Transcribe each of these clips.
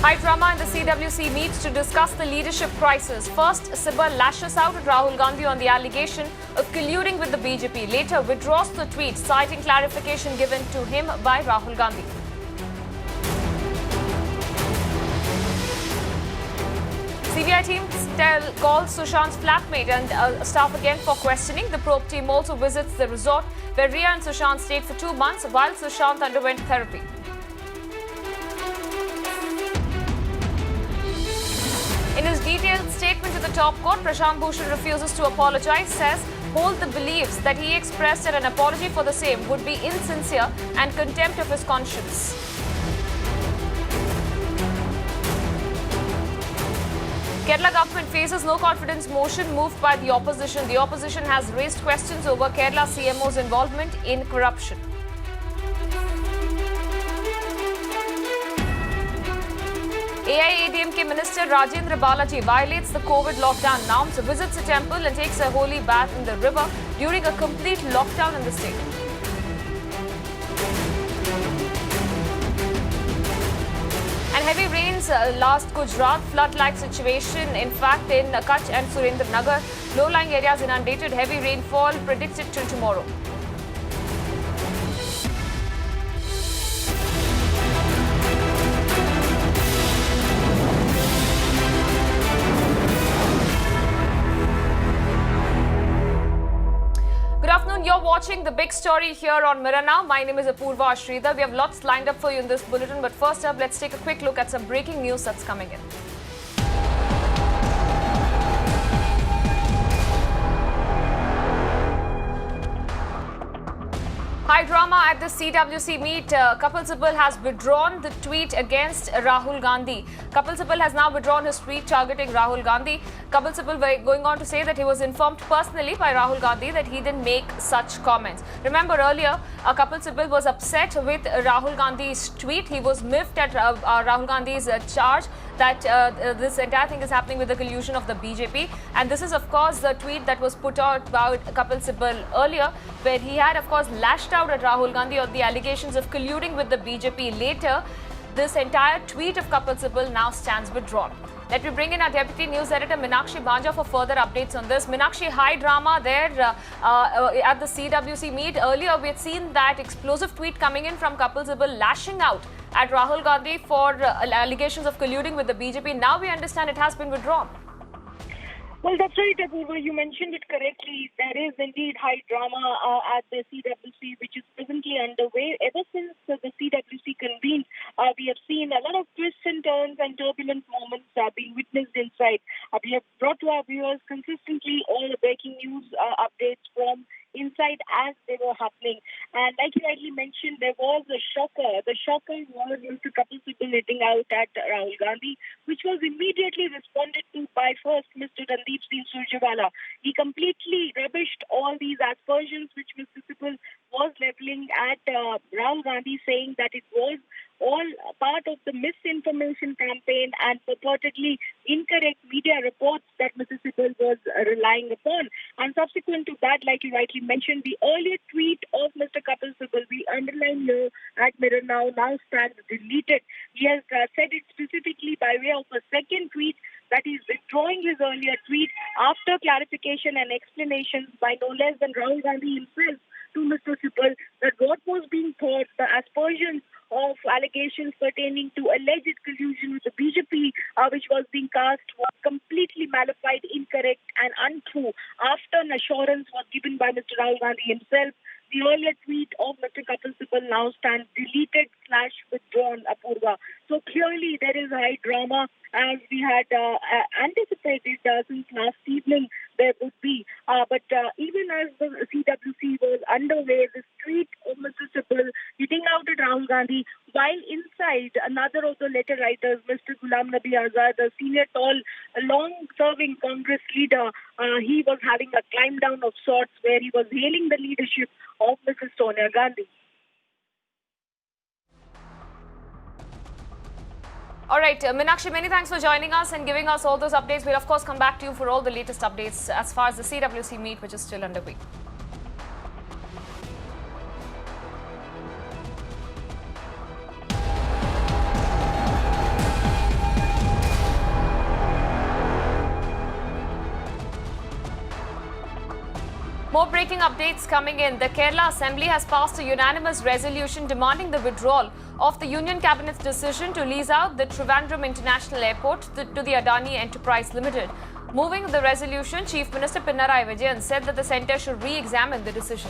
High drama in the CWC meets to discuss the leadership crisis. First, Sibal lashes out at Rahul Gandhi on the allegation of colluding with the BJP. Later, withdraws the tweet, citing clarification given to him by Rahul Gandhi. CBI team calls Sushant's flatmate and staff again for questioning. The probe team also visits the resort where Rhea and Sushant stayed for 2 months while Sushant underwent therapy. In his detailed statement to the top court, Prashant Bhushan refuses to apologize, says hold the beliefs that he expressed and an apology for the same would be insincere and contempt of his conscience. Kerala government faces no confidence motion moved by the opposition. The opposition has raised questions over Kerala CMO's involvement in corruption. AIADMK Minister Rajendra Balaji violates the COVID lockdown norms, visits a temple and takes a holy bath in the river during a complete lockdown in the state. And heavy rains last Gujarat, flood-like situation in fact in Kutch and Surendranagar. Low-lying areas inundated, heavy rainfall predicted till tomorrow. You're watching the big story here on Mirror Now. My name is Apurva Sridhar. We have lots lined up for you in this bulletin, but first up, let's take a quick look at some breaking news that's coming in. High drama at the CWC meet. Kapil Sibal has withdrawn the tweet against Rahul Gandhi. Kapil Sibal has now withdrawn his tweet targeting Rahul Gandhi. Kapil Sibal going on to say that he was informed personally by Rahul Gandhi that he didn't make such comments. Remember earlier, Kapil Sibal was upset with Rahul Gandhi's tweet. He was miffed at Rahul Gandhi's charge that this entire thing is happening with the collusion of the BJP. And this is, of course, the tweet that was put out about Kapil Sibal earlier, where he had, of course, lashed out at Rahul Gandhi on the allegations of colluding with the BJP. Later, this entire tweet of Kapil Sibal now stands withdrawn. Let me bring in our Deputy News Editor Meenakshi Banja for further updates on this. Meenakshi, high drama there at the CWC meet. Earlier, we had seen that explosive tweet coming in from Kapil Sibal lashing out at Rahul Gandhi for allegations of colluding with the BJP. Now we understand it has been withdrawn. Well, that's right, Apurva. You mentioned it correctly. There is indeed high drama at the CWC, which is presently underway. Ever since the CWC convened, we have seen a lot of twists and turns and turbulent moments being witnessed inside. We have brought to our viewers consistently all the breaking news updates from inside as they were happening. And like you rightly mentioned, there was a shocker. The shocker was Mr. Kapil Sibal hitting out at Rahul Gandhi, which was immediately responded to by first Mr. Randeep Singh Surjewala. He completely rubbished all these aspersions which Mr. Sibal was levelling at Rahul Gandhi, saying that it was all part of the misinformation campaign and purportedly incorrect media reports that Mr. Sibal was relying upon. And subsequent to that, like you rightly mentioned, the earlier tweet of Mr. Kapil Sibal, we underline here at Mirror now stands deleted. He has said it specifically by way of a second tweet that he is withdrawing his earlier tweet after clarification and explanations by no less than Rahul Gandhi himself to Mr. Sibal that what was being thought, the aspersions of allegations pertaining to alleged collusion with the BJP, which was being cast, was completely malified, incorrect and untrue after an assurance was given by Mr. Rahul Gandhi himself. The earlier tweet of Mr. Kapil Sibal now stands deleted / withdrawn, Apurva. So clearly there is high drama as we had anticipated since last evening there would be. But even as the CWC was underway, this tweet of Mr. Sibal hitting out at Rahul Gandhi, while inside another of the letter writers, Mr. Ghulam Nabi Azad, a senior tall, long-serving Congress leader, he was having a climb down of sorts where he was hailing the leadership of Mrs. Sonia Gandhi. All right, Meenakshi, many thanks for joining us and giving us all those updates. We'll, of course, come back to you for all the latest updates as far as the CWC meet, which is still underway. More breaking updates coming in. The Kerala Assembly has passed a unanimous resolution demanding the withdrawal of the Union Cabinet's decision to lease out the Trivandrum International Airport to the Adani Enterprises Ltd. Moving the resolution, Chief Minister Pinarayi Vijayan said that the centre should re-examine the decision.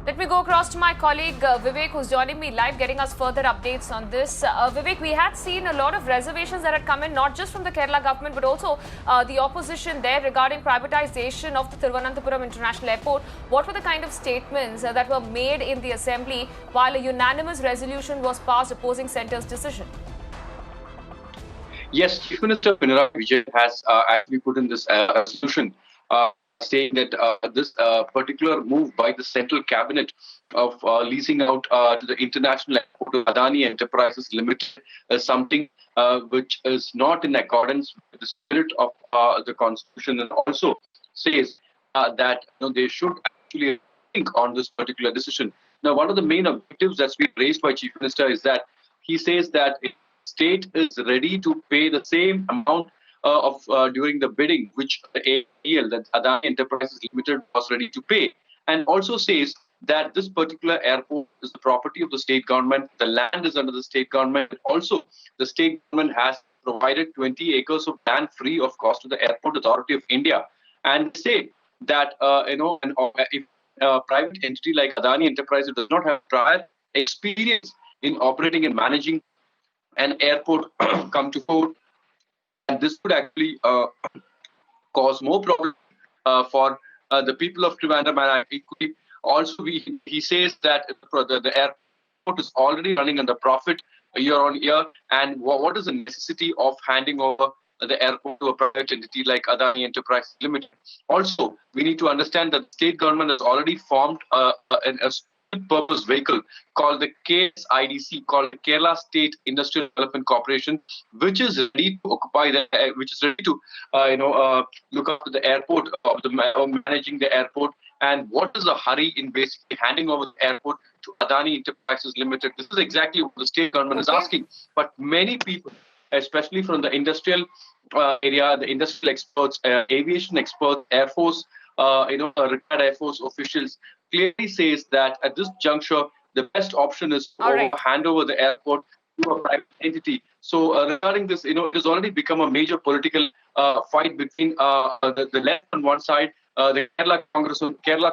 Let me go across to my colleague Vivek, who's joining me live, getting us further updates on this. Vivek, we had seen a lot of reservations that had come in, not just from the Kerala government, but also the opposition there regarding privatization of the Thiruvananthapuram International Airport. What were the kind of statements that were made in the Assembly while a unanimous resolution was passed opposing centre's decision? Yes, Chief Minister Pinarayi Vijayan has actually put in this resolution saying that this particular move by the central cabinet of leasing out to the international airport to Adani Enterprises Ltd is something which is not in accordance with the spirit of the constitution, and also says that they should actually think on this particular decision. Now, one of the main objectives that's been raised by Chief Minister is that he says that if the state is ready to pay the same amount during the bidding, which the AEL, that Adani Enterprises Ltd, was ready to pay, and also says that this particular airport is the property of the state government, the land is under the state government. Also, the state government has provided 20 acres of land free of cost to the Airport Authority of India, and say that if a private entity like Adani Enterprises does not have prior experience in operating and managing an airport come to court, and this would actually cause more problems for the people of Trivandrum. And equally, also he says that the airport is already running under profit year on year, and what is the necessity of handing over the airport to a private entity like Adani Enterprises Ltd. Also, we need to understand that the state government has already formed a purpose vehicle called the KSIDC, called the Kerala State Industrial Development Corporation, which is ready to occupy which is ready to look after the airport, managing the airport. And what is the hurry in basically handing over the airport to Adani Enterprises Ltd? This is exactly what the state government is asking. But many people, especially from the industrial area, the industrial experts, aviation experts, Air Force, retired Air Force officials, clearly says that at this juncture, the best option is to hand over the airport to a private entity. So regarding this, it has already become a major political fight between the left on one side, the Kerala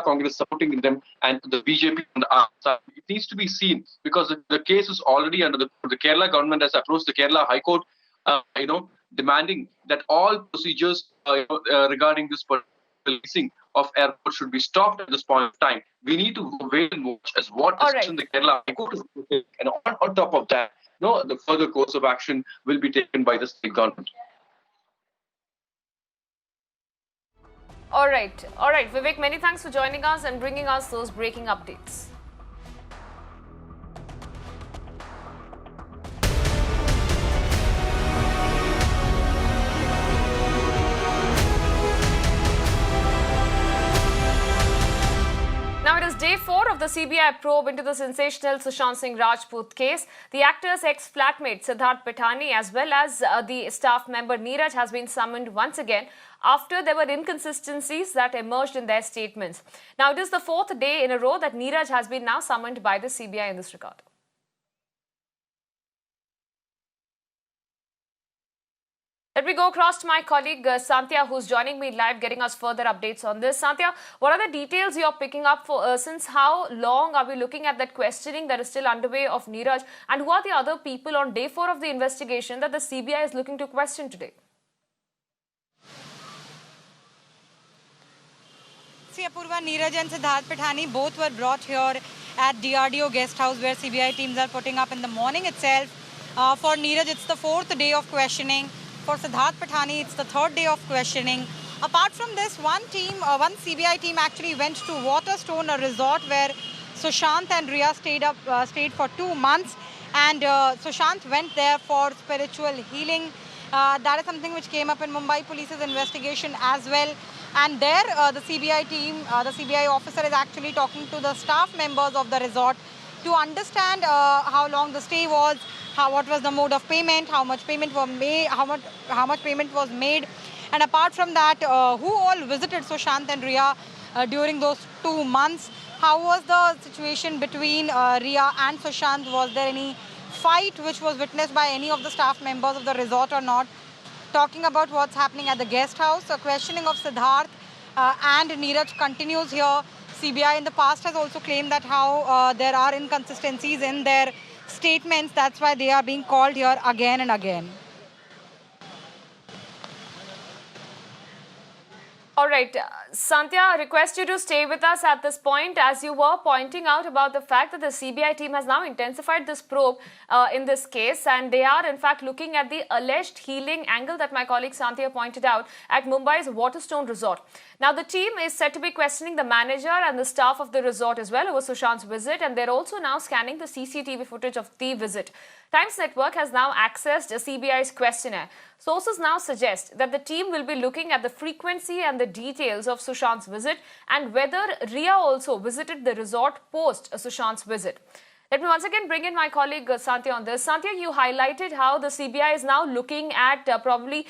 Congress supporting them, and the BJP on the other side. It needs to be seen because the case is already under the Kerala government has approached the Kerala High Court, demanding that all procedures regarding this leasing of airports should be stopped at this point of time. We need to wait and watch as what decision the Kerala High Court is taking. And on top of that, the further course of action will be taken by the state government. All right, Vivek, many thanks for joining us and bringing us those breaking updates. Now, it is day 4 of the CBI probe into the sensational Sushant Singh Rajput case. The actor's ex-flatmate Siddharth Pithani, as well as the staff member Neeraj, has been summoned once again after there were inconsistencies that emerged in their statements. Now, it is the 4th day in a row that Neeraj has been now summoned by the CBI in this regard. Let me go across to my colleague Santya, who's joining me live, getting us further updates on this. Santya, what are the details you're picking up for? Since how long are we looking at that questioning that is still underway of Neeraj? And who are the other people on day 4 of the investigation that the CBI is looking to question today? See, Apurva, Neeraj and Siddharth Pithani both were brought here at DRDO guest house where CBI teams are putting up in the morning itself. For Neeraj, it's the 4th day of questioning. For Siddharth Pithani, it's the 3rd day of questioning. Apart from this, one CBI team actually went to Waterstone, a resort where Sushant and Rhea stayed for 2 months. And Sushant went there for spiritual healing. That is something which came up in Mumbai Police's investigation as well. And there, the CBI team, the CBI officer is actually talking to the staff members of the resort to understand how long the stay was, what was the mode of payment, how much payment was made, how much payment was made, and apart from that, who all visited Sushant and Rhea during those 2 months. How was the situation between Rhea and Sushant? Was there any fight which was witnessed by any of the staff members of the resort or not? Talking about what's happening at the guest house, a questioning of Siddharth and Neeraj continues here. CBI in the past has also claimed that how there are inconsistencies in their statements. That's why they are being called here again and again. All right, Sandhya, I request you to stay with us at this point, as you were pointing out about the fact that the CBI team has now intensified this probe in this case, and they are in fact looking at the alleged healing angle that my colleague Sandhya pointed out at Mumbai's Waterstone Resort. Now, the team is said to be questioning the manager and the staff of the resort as well over Sushant's visit, and they're also now scanning the CCTV footage of the visit. Times Network has now accessed CBI's questionnaire. Sources now suggest that the team will be looking at the frequency and the details of Sushant's visit and whether Rhea also visited the resort post Sushant's visit. Let me once again bring in my colleague Sandhya on this. Sandhya, you highlighted how the CBI is now looking at probably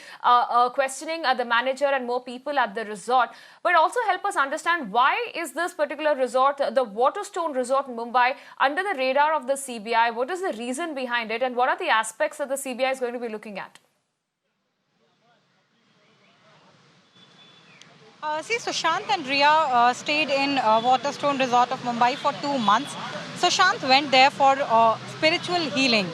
questioning the manager and more people at the resort. But also help us understand, why is this particular resort, the Waterstone Resort in Mumbai, under the radar of the CBI? What is the reason behind it, and what are the aspects that the CBI is going to be looking at? See, Sushant and Rhea stayed in Waterstone Resort of Mumbai for 2 months. Sushant went there for spiritual healing.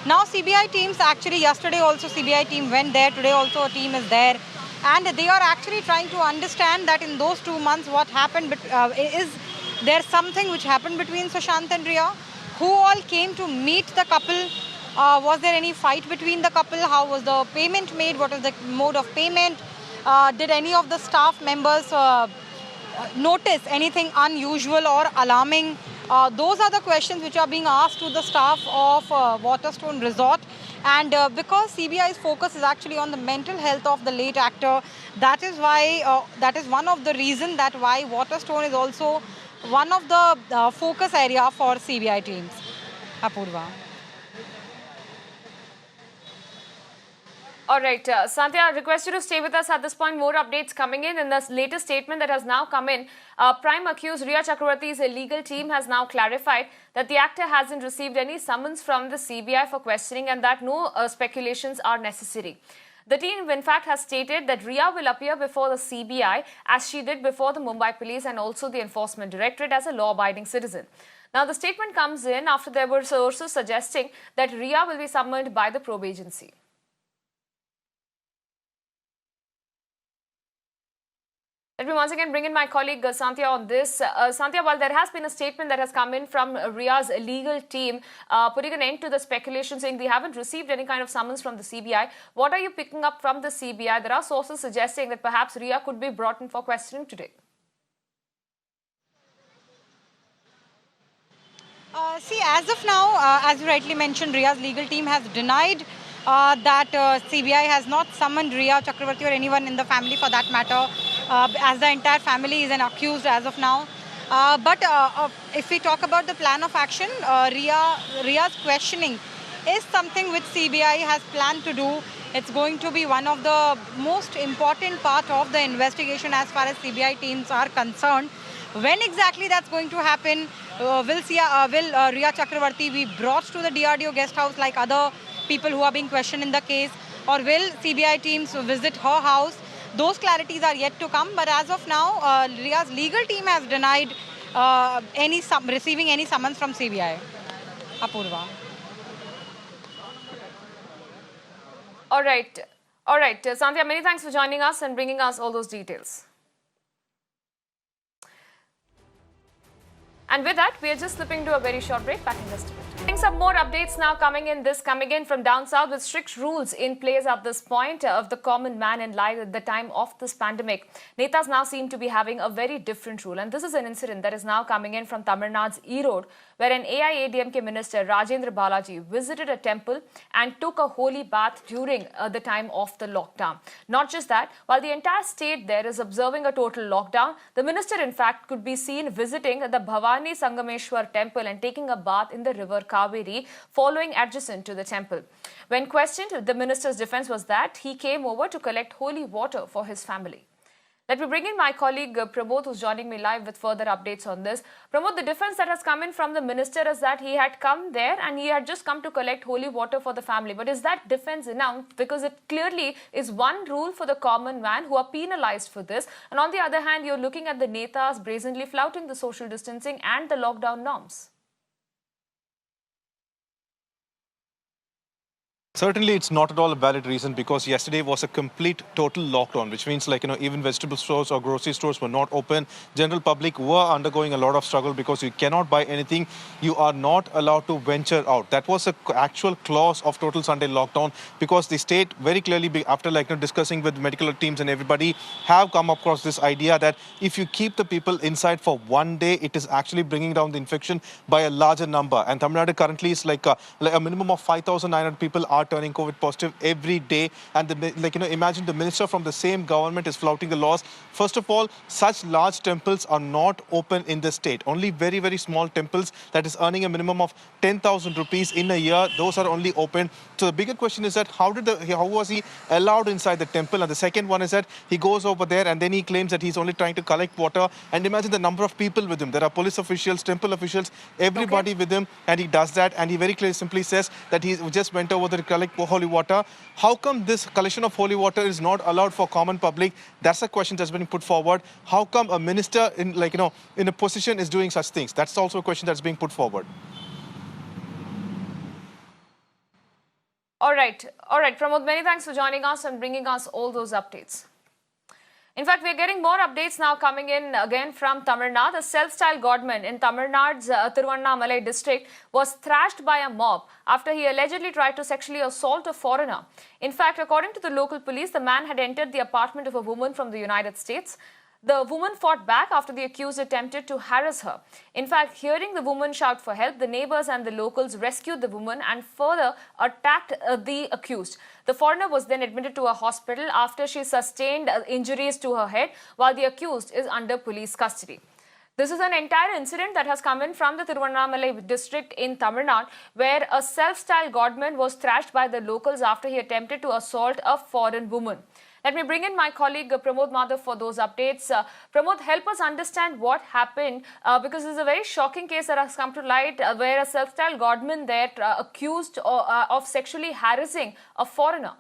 Now CBI teams, actually yesterday also CBI team went there, today also a team is there. And they are actually trying to understand that in those 2 months what happened, is there something which happened between Sushant and Rhea? Who all came to meet the couple? Was there any fight between the couple? How was the payment made? What was the mode of payment? Did any of the staff members notice anything unusual or alarming? Those are the questions which are being asked to the staff of Waterstone Resort. And because CBI's focus is actually on the mental health of the late actor, that is why, that is one of the reasons that why Waterstone is also one of the focus area for CBI teams. Apurva. All right, Sandhya, I request you to stay with us at this point. More updates coming in. In this latest statement that has now come in, prime accused Rhea Chakraborty's legal team has now clarified that the actor hasn't received any summons from the CBI for questioning and that no speculations are necessary. The team, in fact, has stated that Rhea will appear before the CBI as she did before the Mumbai Police and also the Enforcement Directorate as a law-abiding citizen. Now, the statement comes in after there were sources suggesting that Rhea will be summoned by the probe agency. Let me once again bring in my colleague Sandhya on this. Sandhya, while there has been a statement that has come in from Rhea's legal team putting an end to the speculation, saying they haven't received any kind of summons from the CBI, what are you picking up from the CBI? There are sources suggesting that perhaps Rhea could be brought in for questioning today. See, as of now, as you rightly mentioned, Rhea's legal team has denied that CBI has not summoned Rhea Chakraborty or anyone in the family for that matter, as the entire family is an accused as of now. But if we talk about the plan of action, Rhea's questioning is something which CBI has planned to do. It's going to be one of the most important part of the investigation as far as CBI teams are concerned. When exactly that's going to happen, will Rhea Chakraborty be brought to the DRDO guest house like other people who are being questioned in the case, or will CBI teams visit her house? Those clarities are yet to come, but as of now, Rhea's legal team has denied receiving any summons from CBI. Apurva. All right. Sandhya, many thanks for joining us and bringing us all those details. And with that, we are just slipping to a very short break. Back in just a minute. Some more updates now coming in from down south, with strict rules in place at this point of the common man in life at the time of this pandemic. Netas now seem to be having a very different rule, and this is an incident that is now coming in from Tamil Nadu's Erode, where an AIADMK minister, Rajendra Balaji, visited a temple and took a holy bath during the time of the lockdown. Not just that, while the entire state there is observing a total lockdown, the minister in fact could be seen visiting the Bhavan Bhavani Sangameshwar temple and taking a bath in the river Kaveri, following adjacent to the temple. When questioned, the minister's defense was that he came over to collect holy water for his family. Let me bring in my colleague Pramod, who's joining me live with further updates on this. Pramod, the defense that has come in from the minister is that he had come there and he had just come to collect holy water for the family. But is that defense enough? Because it clearly is one rule for the common man who are penalized for this. And on the other hand, you're looking at the netas brazenly flouting the social distancing and the lockdown norms. Certainly, it's not at all a valid reason because yesterday was a complete total lockdown, which means even vegetable stores or grocery stores were not open. General public were undergoing a lot of struggle because you cannot buy anything. You are not allowed to venture out. That was an actual clause of total Sunday lockdown because the state very clearly, after discussing with medical teams and everybody, have come across this idea that if you keep the people inside for one day, it is actually bringing down the infection by a larger number. And Tamil Nadu currently is like a minimum of 5,900 people are turning COVID positive every day. And imagine the minister from the same government is flouting the laws. First of all, such large temples are not open in the state. Only very, very small temples that is earning a minimum of 10,000 rupees in a year, those are only open. So the bigger question is that how was he allowed inside the temple? And the second one is that he goes over there and then he claims that he's only trying to collect water. And imagine the number of people with him. There are police officials, temple officials, everybody with him. And he does that. And he very clearly simply says that he just went over there to collect holy water. How come this collection of holy water is not allowed for common public? That's a question that's been put forward. How come a minister in a position is doing such things? That's also a question that's being put forward. All right, Pramod, many thanks for joining us and bringing us all those updates. In fact, we are getting more updates now coming in again from Tamil Nadu. The self-styled godman in Tamil Nadu's Tiruvannamalai district was thrashed by a mob after he allegedly tried to sexually assault a foreigner. In fact, according to the local police, the man had entered the apartment of a woman from the United States. The woman fought back after the accused attempted to harass her. In fact, hearing the woman shout for help, the neighbors and the locals rescued the woman and further attacked the accused. The foreigner was then admitted to a hospital after she sustained injuries to her head, while the accused is under police custody. This is an entire incident that has come in from the Tiruvannamalai district in Tamil Nadu, where a self-styled godman was thrashed by the locals after he attempted to assault a foreign woman. Let me bring in my colleague Pramod Madhav for those updates. Pramod, help us understand what happened because this is a very shocking case that has come to light where a self-styled godman there accused of sexually harassing a foreigner.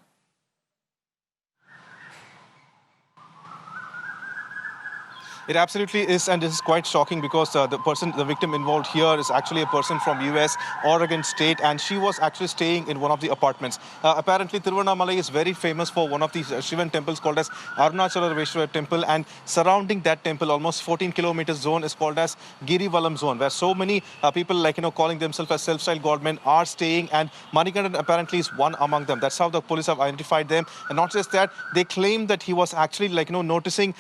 It absolutely is, and this is quite shocking because the victim involved here is actually a person from US, Oregon State, and she was actually staying in one of the apartments. Apparently, Tiruvannamalai is very famous for one of these Shivan temples called as Arunachala temple, and surrounding that temple, almost 14 kilometers zone is called as Girivalam zone, where so many people calling themselves as self-styled godmen are staying, and Manikandan apparently is one among them. That's how the police have identified them, and not just that, they claim that he was actually noticing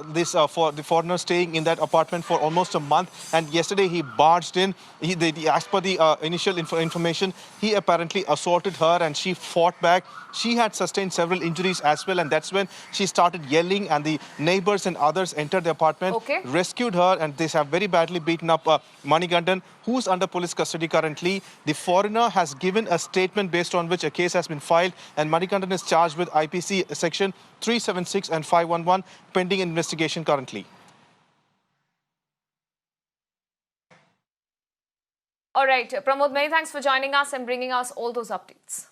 this for the foreigner staying in that apartment for almost a month, and yesterday he barged in. As per the initial information, he apparently assaulted her and she fought back. She had sustained several injuries as well, and that's when she started yelling, and the neighbors and others entered the apartment, rescued her, and they have very badly beaten up Manikandan, who's under police custody currently. The foreigner has given a statement based on which a case has been filed, and Manikandan is charged with IPC section 376 and 511 pending investigation currently. All right, Pramod, many thanks for joining us and bringing us all those updates.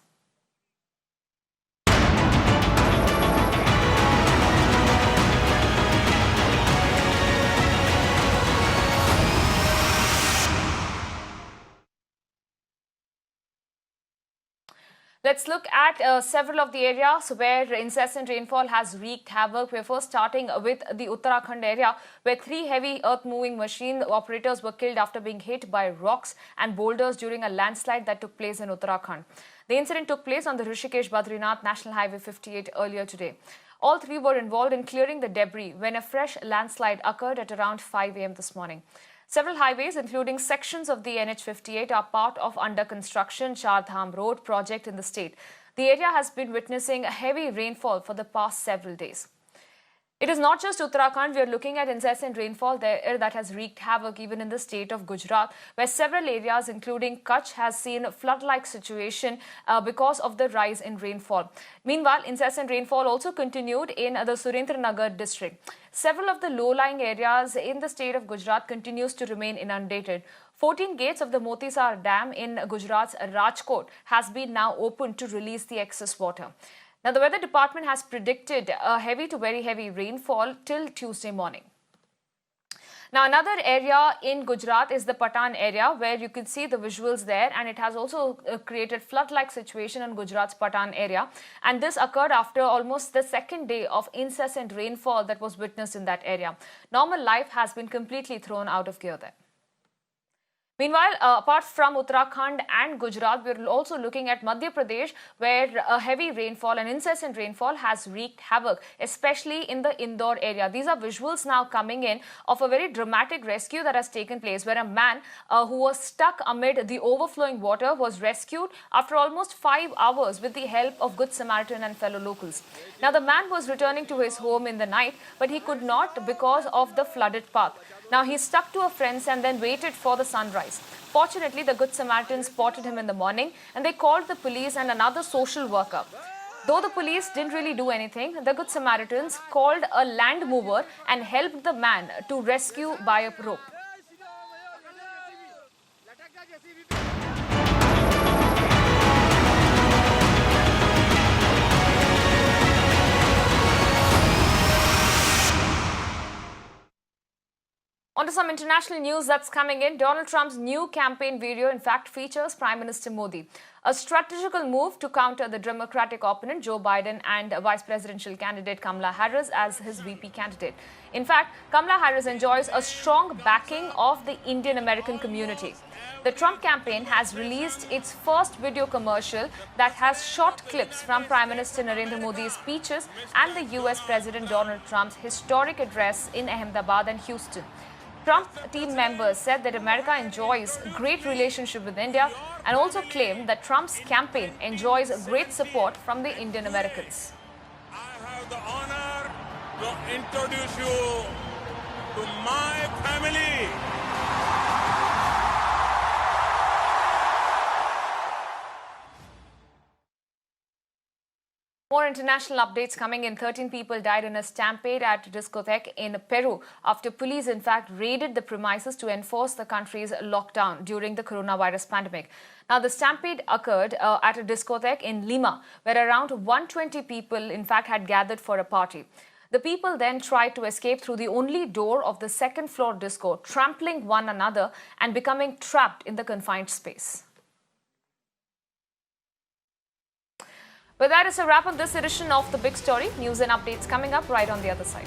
Let's look at several of the areas where incessant rainfall has wreaked havoc. We're first starting with the Uttarakhand area, where 3 heavy earth-moving machine operators were killed after being hit by rocks and boulders during a landslide that took place in Uttarakhand. The incident took place on the Rishikesh-Badrinath National Highway 58 earlier today. All 3 were involved in clearing the debris when a fresh landslide occurred at around 5 a.m. this morning. Several highways, including sections of the NH58, are part of under-construction Char Dham Road project in the state. The area has been witnessing heavy rainfall for the past several days. It is not just Uttarakhand. We are looking at incessant rainfall there that has wreaked havoc even in the state of Gujarat, where several areas, including Kutch, has seen a flood-like situation because of the rise in rainfall. Meanwhile, incessant rainfall also continued in the Surendranagar district. Several of the low-lying areas in the state of Gujarat continues to remain inundated. 14 gates of the Motisar Dam in Gujarat's Rajkot has been now opened to release the excess water. Now, the Weather Department has predicted a heavy to very heavy rainfall till Tuesday morning. Now, another area in Gujarat is the Patan area, where you can see the visuals there, and it has also created flood-like situation in Gujarat's Patan area. And this occurred after almost the second day of incessant rainfall that was witnessed in that area. Normal life has been completely thrown out of gear there. Meanwhile, apart from Uttarakhand and Gujarat, we are also looking at Madhya Pradesh, where a heavy rainfall and incessant rainfall has wreaked havoc, especially in the Indore area. These are visuals now coming in of a very dramatic rescue that has taken place, where a man who was stuck amid the overflowing water was rescued after almost 5 hours with the help of Good Samaritan and fellow locals. Now, the man was returning to his home in the night, but he could not because of the flooded path. Now, he stuck to a fence and then waited for the sunrise. Fortunately, the Good Samaritans spotted him in the morning and they called the police and another social worker. Though the police didn't really do anything, the Good Samaritans called a land mover and helped the man to rescue by a rope. On to some international news that's coming in. Donald Trump's new campaign video, in fact, features Prime Minister Modi. A strategical move to counter the Democratic opponent Joe Biden and Vice Presidential candidate Kamala Harris as his VP candidate. In fact, Kamala Harris enjoys a strong backing of the Indian American community. The Trump campaign has released its first video commercial that has short clips from Prime Minister Narendra Modi's speeches and the US President Donald Trump's historic address in Ahmedabad and Houston. Trump team members said that America enjoys a great relationship with India and also claimed that Trump's campaign enjoys great support from the Indian Americans. I have the honor to introduce you to my family. More international updates coming in. 13 people died in a stampede at a discotheque in Peru after police, in fact, raided the premises to enforce the country's lockdown during the coronavirus pandemic. Now, the stampede occurred at a discotheque in Lima, where around 120 people, in fact, had gathered for a party. The people then tried to escape through the only door of the second-floor disco, trampling one another and becoming trapped in the confined space. But that is a wrap on this edition of The Big Story. News and updates coming up right on the other side.